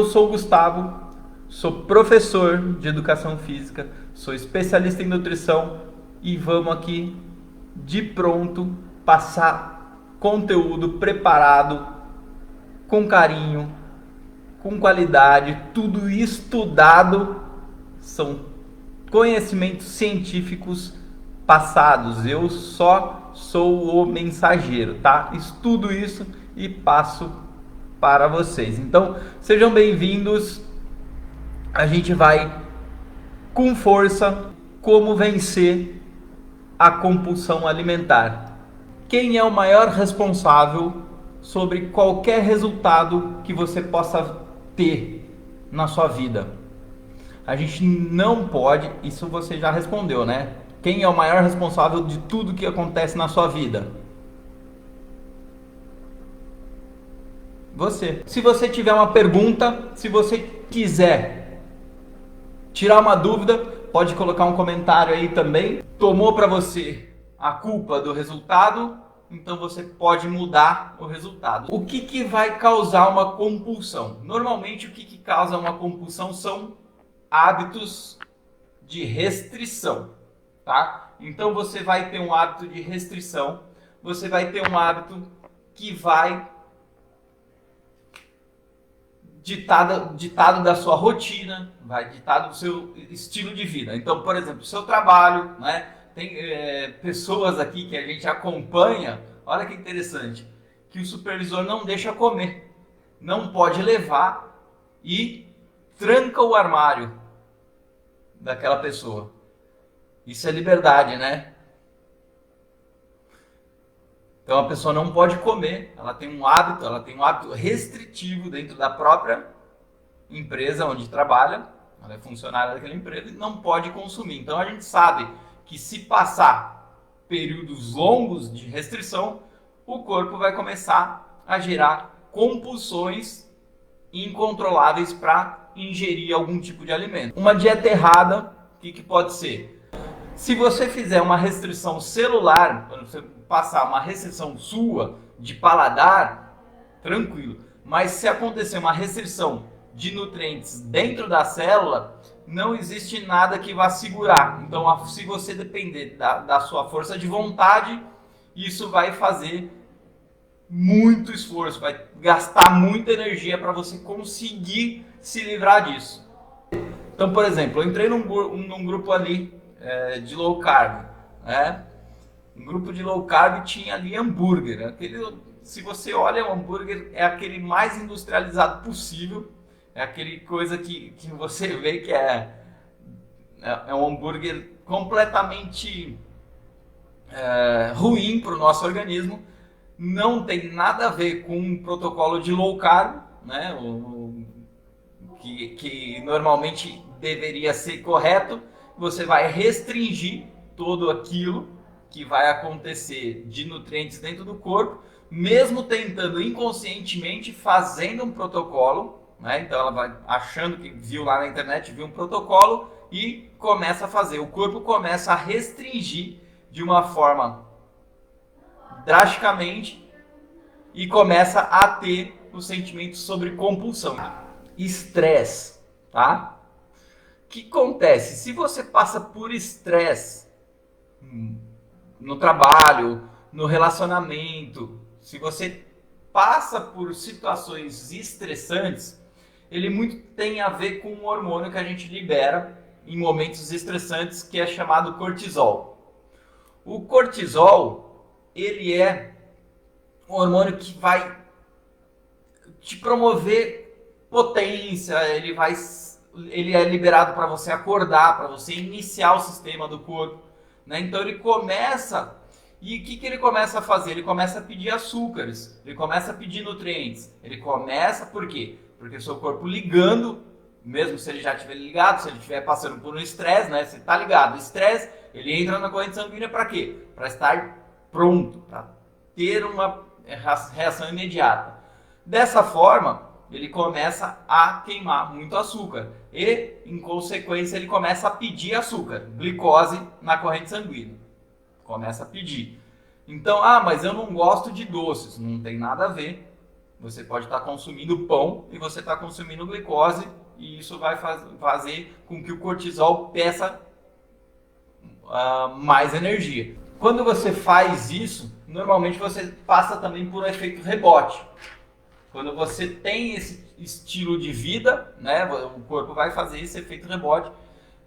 sou o Gustavo, sou professor de educação física, sou especialista em nutrição e vamos aqui de pronto passar conteúdo preparado, com carinho, com qualidade, tudo estudado, são conhecimentos científicos passados. Eu só sou o mensageiro, tá? Estudo isso e passo para vocês. Então, sejam bem-vindos. A gente vai com força como vencer a compulsão alimentar. Quem é o maior responsável sobre qualquer resultado que você possa ter na sua vida? A gente não pode, isso você já respondeu, né? Quem é o maior responsável de tudo que acontece na sua vida? Você. Se você tiver uma pergunta, se você quiser tirar uma dúvida, pode colocar um comentário aí também. Tomou para você a culpa do resultado, então você pode mudar o resultado. O que vai causar uma compulsão? Normalmente o que causa uma compulsão são hábitos de restrição, tá? Então você vai ter um hábito de restrição, você vai ter um hábito que vai ditado da sua rotina, vai ditado do seu estilo de vida. Então, por exemplo, o seu trabalho, né? Tem pessoas aqui que a gente acompanha, olha que interessante, que o supervisor não deixa comer, não pode levar e tranca o armário daquela pessoa. Isso é liberdade, né? Então a pessoa não pode comer, ela tem um hábito restritivo dentro da própria empresa onde trabalha, ela é funcionária daquela empresa e não pode consumir. Então a gente sabe que se passar períodos longos de restrição, o corpo vai começar a gerar compulsões incontroláveis para ingerir algum tipo de alimento. Uma dieta errada, o que pode ser? Se você fizer uma restrição celular, quando você passar uma restrição sua de paladar, tranquilo. Mas se acontecer uma restrição de nutrientes dentro da célula, não existe nada que vá segurar. Então, se você depender da sua força de vontade, isso vai fazer muito esforço, vai gastar muita energia para você conseguir se livrar disso. Então, por exemplo, eu entrei num grupo ali de low carb, né? Um grupo de low carb tinha ali hambúrguer. Se você olha, o hambúrguer é aquele mais industrializado possível. É aquele coisa que você vê que é um hambúrguer completamente ruim para o nosso organismo. Não tem nada a ver com um protocolo de low carb, né? Que normalmente deveria ser correto. Você vai restringir todo aquilo que vai acontecer de nutrientes dentro do corpo, mesmo tentando inconscientemente fazendo um protocolo, né? Então ela vai achando que viu lá na internet, viu um protocolo e começa a fazer. O corpo começa a restringir de uma forma drasticamente e começa a ter o sentimento sobre compulsão. Estresse, tá? O que acontece? Se você passa por estresse no trabalho, no relacionamento, se você passa por situações estressantes, ele muito tem a ver com um hormônio que a gente libera em momentos estressantes, que é chamado cortisol. O cortisol, ele é um hormônio que vai te promover potência, ele é liberado para você acordar, para você iniciar o sistema do corpo, né? Então ele começa, e o que ele começa a fazer? Ele começa a pedir açúcares, ele começa a pedir nutrientes, por quê? Porque o seu corpo ligando, mesmo se ele já estiver ligado, se ele estiver passando por um estresse, né? Você está ligado, o estresse, ele entra na corrente sanguínea para quê? Para estar pronto, para ter uma reação imediata. Dessa forma, ele começa a queimar muito açúcar e, em consequência, ele começa a pedir açúcar, glicose na corrente sanguínea. Começa a pedir. Então, mas eu não gosto de doces. Não tem nada a ver Você pode estar consumindo pão e você está consumindo glicose, e isso vai fazer com que o cortisol peça mais energia. Quando você faz isso, normalmente você passa também por um efeito rebote. Quando você tem esse estilo de vida, né, o corpo vai fazer esse efeito rebote,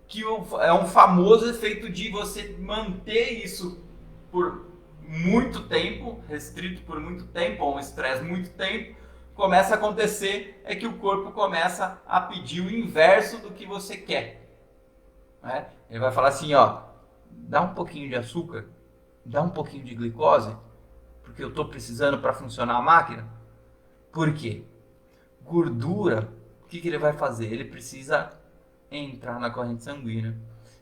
que é um famoso efeito de você manter isso por muito tempo, restrito por muito tempo, ou um estresse muito tempo. Começa a acontecer é que o corpo começa a pedir o inverso do que você quer, né? Ele vai falar assim, ó, dá um pouquinho de açúcar, dá um pouquinho de glicose, porque eu estou precisando para funcionar a máquina. Por quê? Gordura, o que ele vai fazer? Ele precisa entrar na corrente sanguínea.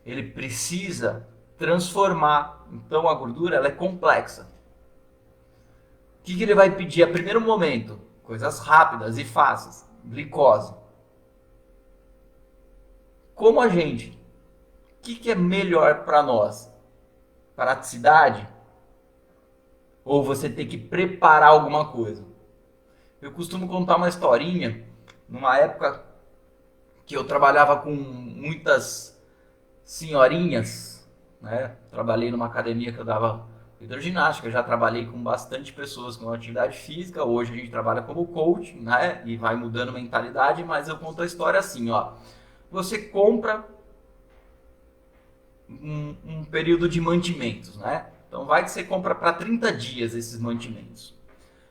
Ele precisa transformar. Então a gordura ela é complexa. O que ele vai pedir a primeiro momento? Coisas rápidas e fáceis. Glicose. Como a gente? O que é melhor para nós? Praticidade? Ou você ter que preparar alguma coisa? Eu costumo contar uma historinha. Numa época que eu trabalhava com muitas senhorinhas, né? Trabalhei numa academia que eu dava hidroginástica, já trabalhei com bastante pessoas com atividade física. Hoje a gente trabalha como coach, né? E vai mudando mentalidade, mas eu conto a história assim, ó. Você compra um período de mantimentos, né? Então vai que você compra para 30 dias esses mantimentos.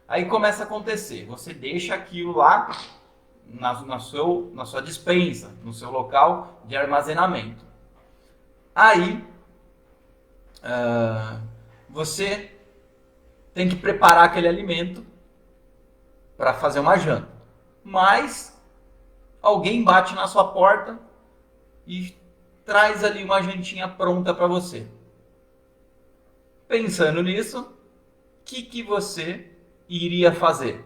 Aí começa a acontecer, você deixa aquilo lá na sua despensa, no seu local de armazenamento. Aí você tem que preparar aquele alimento para fazer uma janta. Mas alguém bate na sua porta e traz ali uma jantinha pronta para você. Pensando nisso, o que você iria fazer?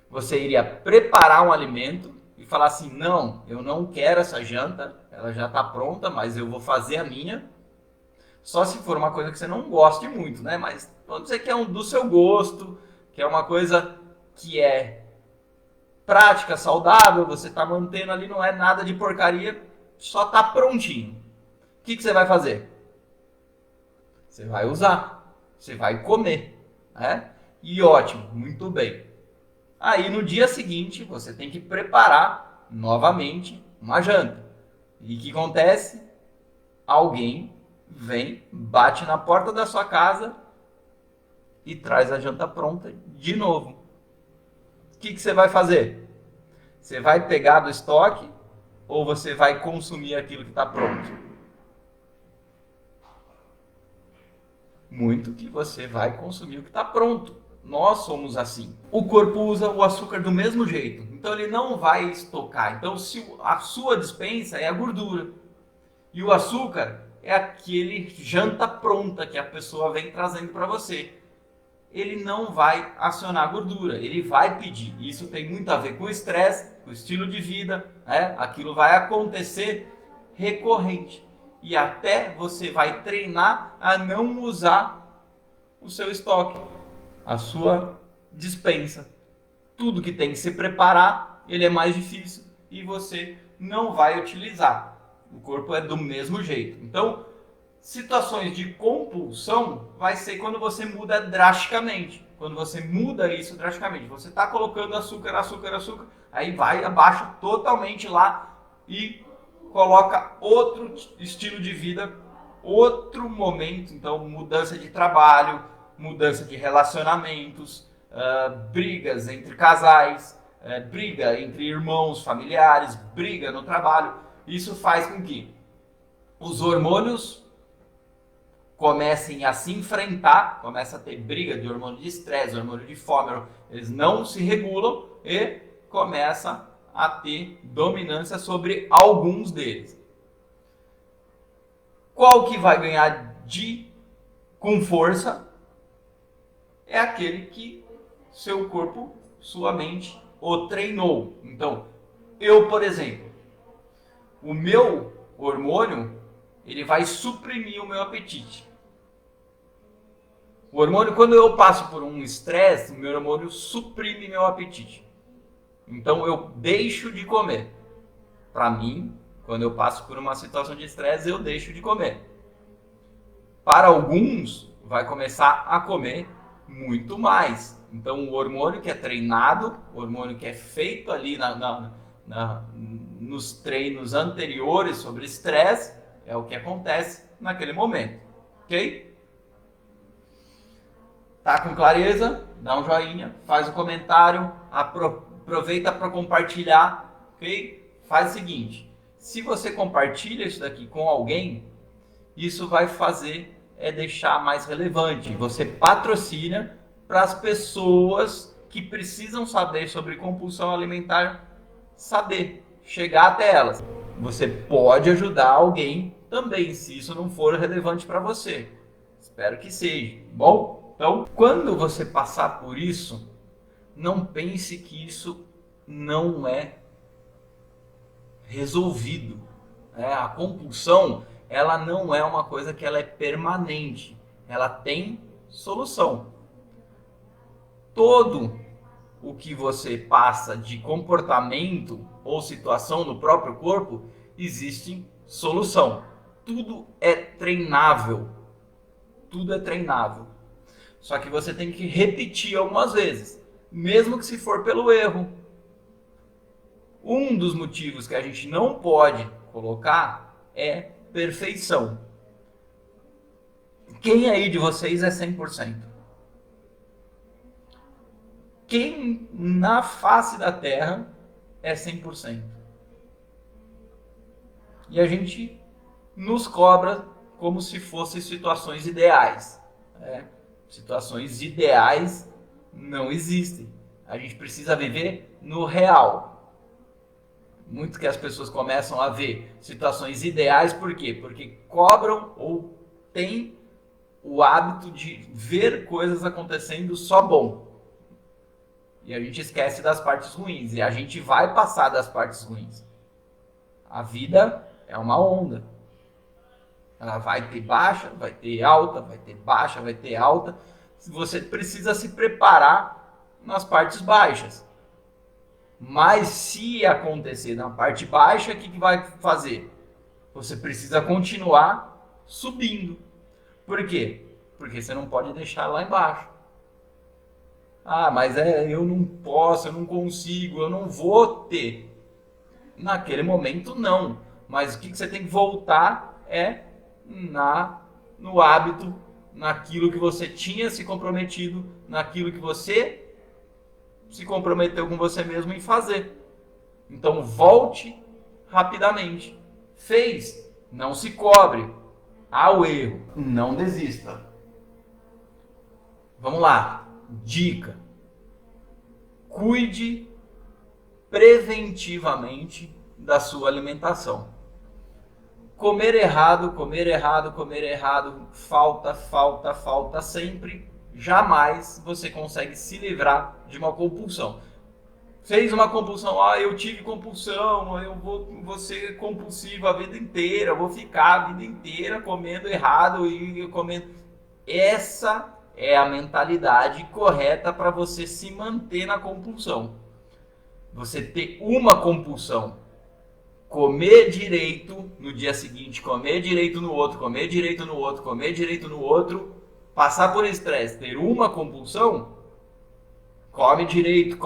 Você iria preparar um alimento e falar assim, não, eu não quero essa janta, ela já está pronta, mas eu vou fazer a minha. Só se for uma coisa que você não goste muito, né? Mas vamos dizer que é do seu gosto, que é uma coisa que é prática, saudável, você está mantendo ali, não é nada de porcaria, só está prontinho. O que você vai fazer? Você vai usar, você vai comer, né? E ótimo, muito bem. Aí no dia seguinte você tem que preparar novamente uma janta. E o que acontece? Alguém vem, bate na porta da sua casa e traz a janta pronta de novo. O que você vai fazer? Você vai pegar do estoque ou você vai consumir aquilo que está pronto? Muito que você vai consumir o que está pronto. Nós somos assim. O corpo usa o açúcar do mesmo jeito, então ele não vai estocar. Então, se a sua despensa é a gordura e o açúcar é aquele janta pronta que a pessoa vem trazendo para você, ele não vai acionar a gordura, ele vai pedir. Isso tem muito a ver com o estresse, com o estilo de vida, né? Aquilo vai acontecer recorrente. E até você vai treinar a não usar o seu estoque, a sua despensa. Tudo que tem que se preparar, ele é mais difícil e você não vai utilizar. O corpo é do mesmo jeito. Então, situações de compulsão vai ser quando você muda drasticamente. Quando você muda isso drasticamente. Você está colocando açúcar, aí vai, abaixa totalmente lá e coloca outro estilo de vida, outro momento. Então, mudança de trabalho, mudança de relacionamentos, brigas entre casais, briga entre irmãos, familiares, briga no trabalho. Isso faz com que os hormônios comecem a se enfrentar, começa a ter briga de hormônio de estresse, hormônio de fome, eles não se regulam e começa a ter dominância sobre alguns deles. Qual que vai ganhar com força? É aquele que seu corpo, sua mente, o treinou. Então, eu, por exemplo, o meu hormônio, ele vai suprimir o meu apetite. O hormônio, quando eu passo por um estresse, o meu hormônio suprime meu apetite. Então eu deixo de comer. Para mim, quando eu passo por uma situação de estresse, eu deixo de comer. Para alguns, vai começar a comer muito mais. Então o hormônio que é treinado, o hormônio que é feito ali nos treinos anteriores sobre estresse, é o que acontece naquele momento. Ok? Tá com clareza? Dá um joinha, faz um comentário, aproveita para compartilhar, ok? Faz o seguinte, se você compartilha isso daqui com alguém, isso vai fazer deixar mais relevante. Você patrocina para as pessoas que precisam saber sobre compulsão alimentar, saber, chegar até elas. Você pode ajudar alguém também, se isso não for relevante para você. Espero que seja. Bom? Então, quando você passar por isso, não pense que isso não é resolvido. A compulsão, ela não é uma coisa que ela é permanente. Ela tem solução. Todo o que você passa de comportamento ou situação no próprio corpo, existe solução. Tudo é treinável. Tudo é treinável. Só que você tem que repetir algumas vezes, mesmo que se for pelo erro. Um dos motivos que a gente não pode colocar é perfeição. Quem aí de vocês é 100%? Quem na face da Terra é 100%? E a gente nos cobra como se fossem situações ideais. Situações ideais não existem. A gente precisa viver no real. Muito que as pessoas começam a ver situações ideais, por quê? Porque cobram ou têm o hábito de ver coisas acontecendo só bom. E a gente esquece das partes ruins. E a gente vai passar das partes ruins. A vida é uma onda. Ela vai ter baixa, vai ter alta, vai ter baixa, vai ter alta. Você precisa se preparar nas partes baixas. Mas se acontecer na parte baixa, o que vai fazer? Você precisa continuar subindo. Por quê? Porque você não pode deixar lá embaixo. Mas eu não posso, eu não consigo, eu não vou ter. Naquele momento não. Mas o que você tem que voltar no hábito, naquilo que você tinha se comprometido, naquilo que você se comprometeu com você mesmo em fazer. Então volte rapidamente. Fez, não se cobre. Ao erro, não desista. Vamos lá. Dica. Cuide preventivamente da sua alimentação. Comer errado, falta sempre, jamais você consegue se livrar de uma compulsão. Fez uma compulsão, eu tive compulsão, eu vou ser compulsivo a vida inteira, eu vou ficar a vida inteira comendo errado e comendo. Essa é a mentalidade correta para você se manter na compulsão. Você ter uma compulsão. Comer direito no dia seguinte, comer direito no outro, comer direito no outro, comer direito no outro, passar por estresse, ter uma compulsão, come direito,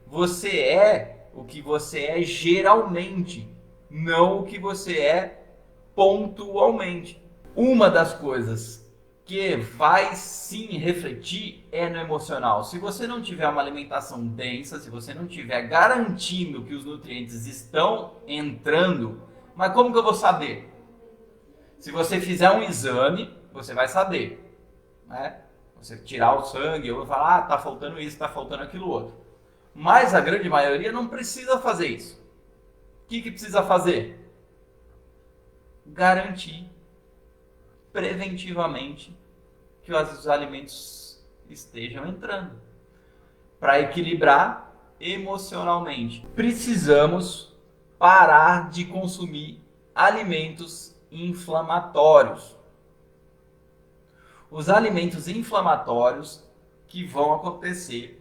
você é o que você é geralmente, não o que você é pontualmente. Uma das coisas que vai sim refletir no emocional. Se você não tiver uma alimentação densa, se você não tiver garantindo que os nutrientes estão entrando, mas como que eu vou saber? Se você fizer um exame, você vai saber, né? Você tirar o sangue, eu vou falar, tá faltando isso, tá faltando aquilo outro. Mas a grande maioria não precisa fazer isso. O que precisa fazer? Garantir preventivamente que os alimentos estejam entrando. Para equilibrar emocionalmente, precisamos parar de consumir alimentos inflamatórios. Os alimentos inflamatórios que vão acontecer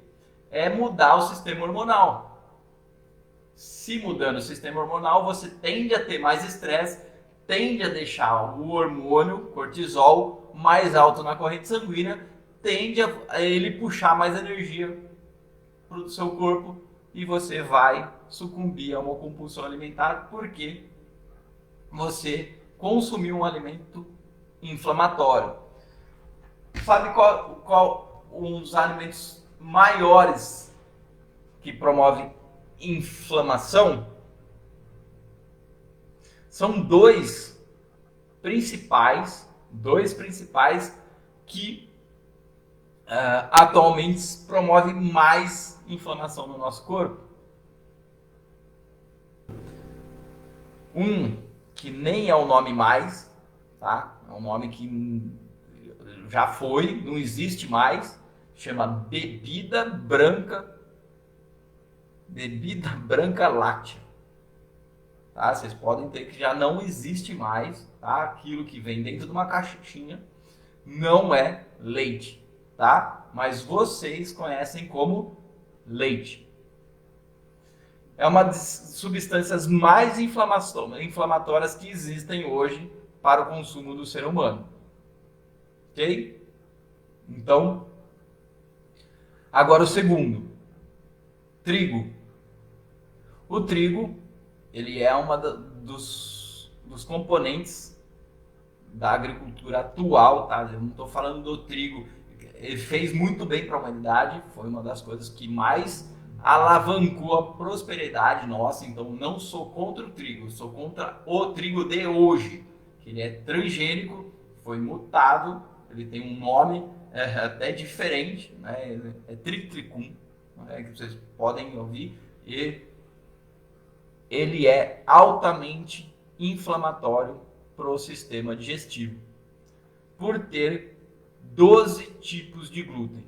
é mudar o sistema hormonal. Se mudando o sistema hormonal, você tende a ter mais estresse, tende a deixar o hormônio cortisol mais alto na corrente sanguínea, tende a ele puxar mais energia para o seu corpo e você vai sucumbir a uma compulsão alimentar porque você consumiu um alimento inflamatório. Sabe qual um dos alimentos maiores que promovem inflamação? São dois principais que atualmente promovem mais inflamação no nosso corpo. Um que nem é o nome mais, tá? É um nome que já foi, não existe mais, chama bebida branca láctea. Tá? Vocês podem ter que já não existe mais, tá? Aquilo que vem dentro de uma caixinha não é leite, tá? Mas vocês conhecem como leite. É uma das substâncias mais inflamatórias que existem hoje para o consumo do ser humano. Ok? Então, agora o segundo, trigo. O trigo, ele é uma dos componentes da agricultura atual, tá? Eu não estou falando do trigo. Ele fez muito bem para a humanidade, foi uma das coisas que mais alavancou a prosperidade nossa. Então não sou contra o trigo, sou contra o trigo de hoje, que ele é transgênico, foi mutado, ele tem um nome até diferente, né? É triticum, né? Que vocês podem ouvir, e ele é altamente inflamatório para o sistema digestivo, por ter 12 tipos de glúten.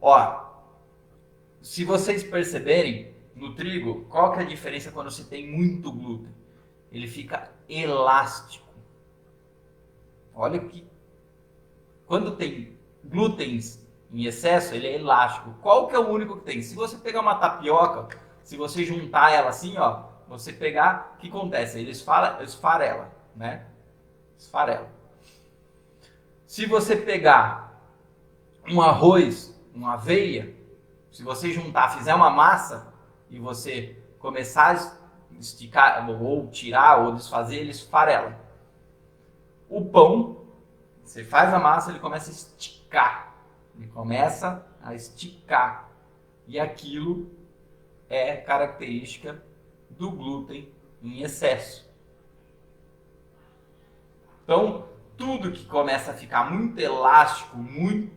Ó, se vocês perceberem, no trigo, qual que é a diferença quando se tem muito glúten? Ele fica elástico. Olha que quando tem glútens em excesso, ele é elástico. Qual que é o único que tem? Se você pegar uma tapioca, se você juntar ela assim, ó, você pegar, o que acontece? Ele esfarela, né? Esfarela. Se você pegar um arroz, uma aveia, se você juntar, fizer uma massa e você começar a esticar, ou tirar, ou desfazer, ele esfarela. O pão, você faz a massa, ele começa a esticar. Ele começa a esticar. E aquilo é característica do glúten em excesso. Então, tudo que começa a ficar muito elástico, muito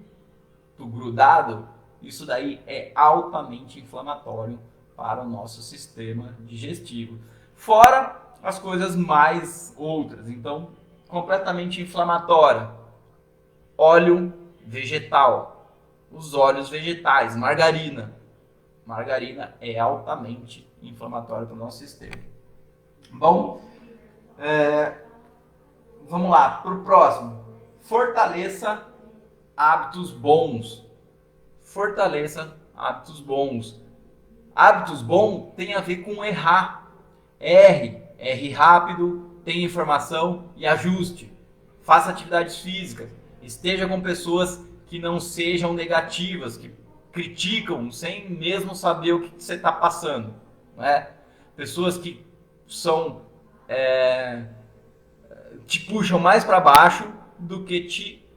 grudado, isso daí é altamente inflamatório para o nosso sistema digestivo. Fora as coisas mais outras. Então, completamente inflamatória. Óleo vegetal. Os óleos vegetais, margarina. Margarina é altamente inflamatória para o nosso sistema. Bom, vamos lá para o próximo. Fortaleça hábitos bons. Fortaleça hábitos bons. Hábitos bons tem a ver com errar. Erre rápido, tenha informação e ajuste. Faça atividades físicas. Esteja com pessoas que não sejam negativas, que criticam sem mesmo saber o que você está passando. Né? Pessoas que são te puxam mais para baixo do que te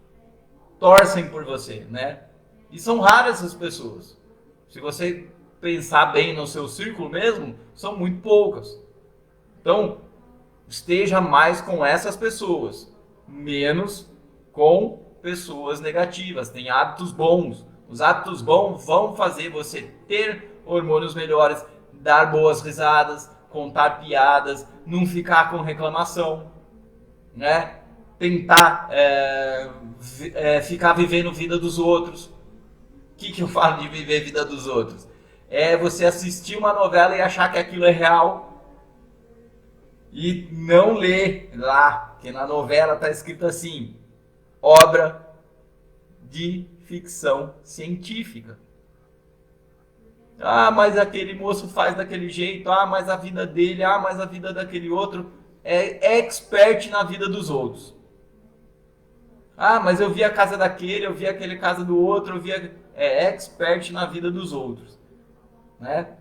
torcem por você, né? E são raras essas pessoas. Se você pensar bem no seu círculo mesmo, são muito poucas. Então, esteja mais com essas pessoas, menos com pessoas negativas. Tem hábitos bons. Os hábitos bons vão fazer você ter hormônios melhores, dar boas risadas, contar piadas, não ficar com reclamação, né? Tentar ficar vivendo a vida dos outros. O que eu falo de viver a vida dos outros? É você assistir uma novela e achar que aquilo é real e não ler lá, porque na novela está escrito assim: obra de ficção científica. Ah, mas aquele moço faz daquele jeito. Ah, mas a vida dele. Ah, mas a vida daquele outro. É expert na vida dos outros. Ah, mas eu vi a casa daquele, eu vi aquele casa do outro, eu vi é expert na vida dos outros, né?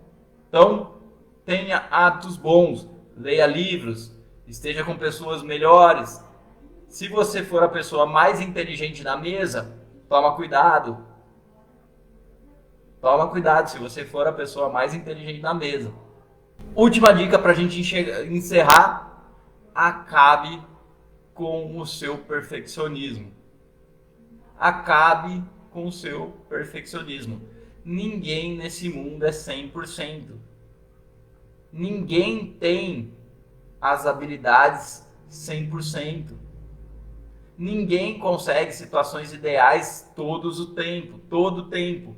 Então, tenha hábitos bons, leia livros, esteja com pessoas melhores. Se você for a pessoa mais inteligente na mesa, toma cuidado. Toma cuidado se você for a pessoa mais inteligente na mesa. Última dica para a gente encerrar: acabe com o seu perfeccionismo. Acabe com o seu perfeccionismo. Ninguém nesse mundo é 100%. Ninguém tem as habilidades 100%. Ninguém consegue situações ideais todo o tempo.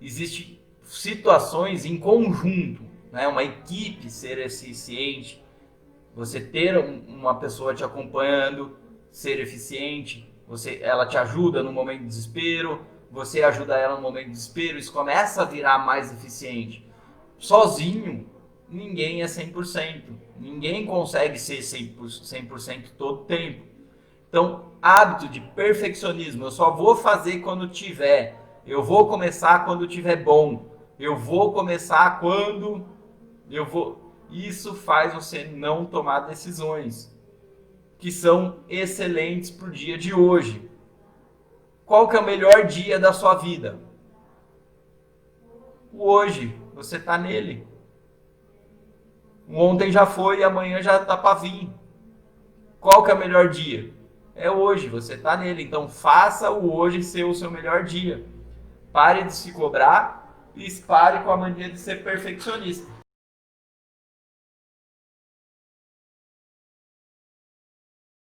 Existem situações em conjunto, né? Uma equipe ser eficiente, você ter uma pessoa te acompanhando, ser eficiente, ela te ajuda no momento de desespero, você ajuda ela no momento de desespero, isso começa a virar mais eficiente. Sozinho, ninguém é 100%, ninguém consegue ser 100% todo o tempo. Então, hábito de perfeccionismo, eu só vou fazer quando tiver, eu vou começar quando tiver bom, eu vou começar quando eu vou... Isso faz você não tomar decisões que são excelentes para o dia de hoje. Qual que é o melhor dia da sua vida? O hoje, você está nele. O ontem já foi e amanhã já está para vir. Qual que é o melhor dia? É hoje, você está nele. Então faça o hoje ser o seu melhor dia. Pare de se cobrar e pare com a mania de ser perfeccionista.